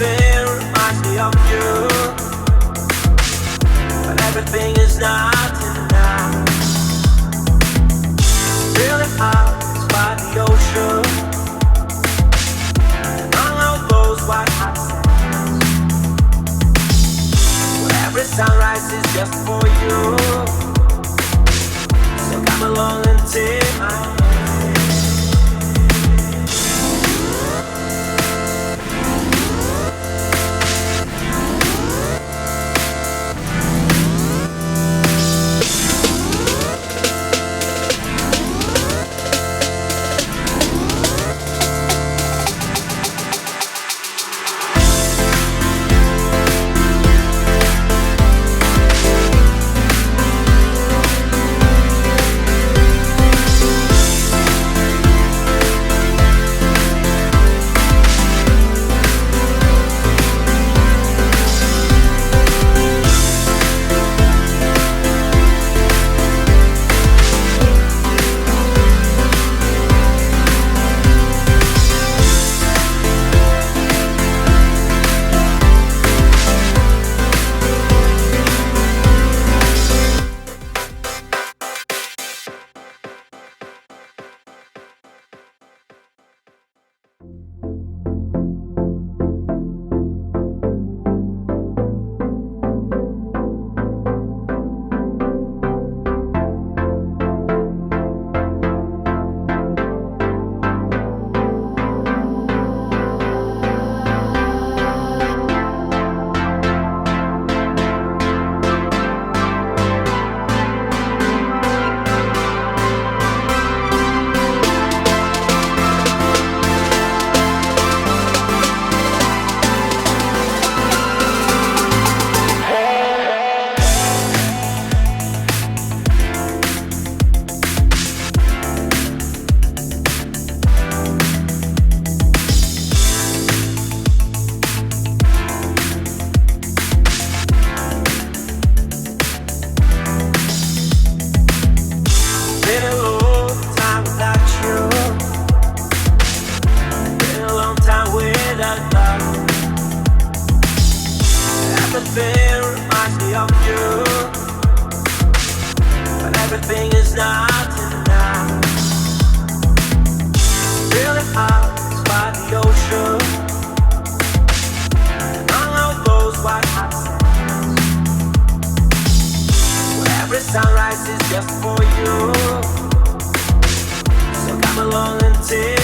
Everything reminds me of you, but everything is not enough. Feeling out by the ocean, and all of those white hot sands, where every sunrise is just for you. So come along and take my hand. Everything reminds me of you, but everything is not enough. Feeling out by the ocean, and all of those white hot sands, where every sunrise is just for you. So come along and take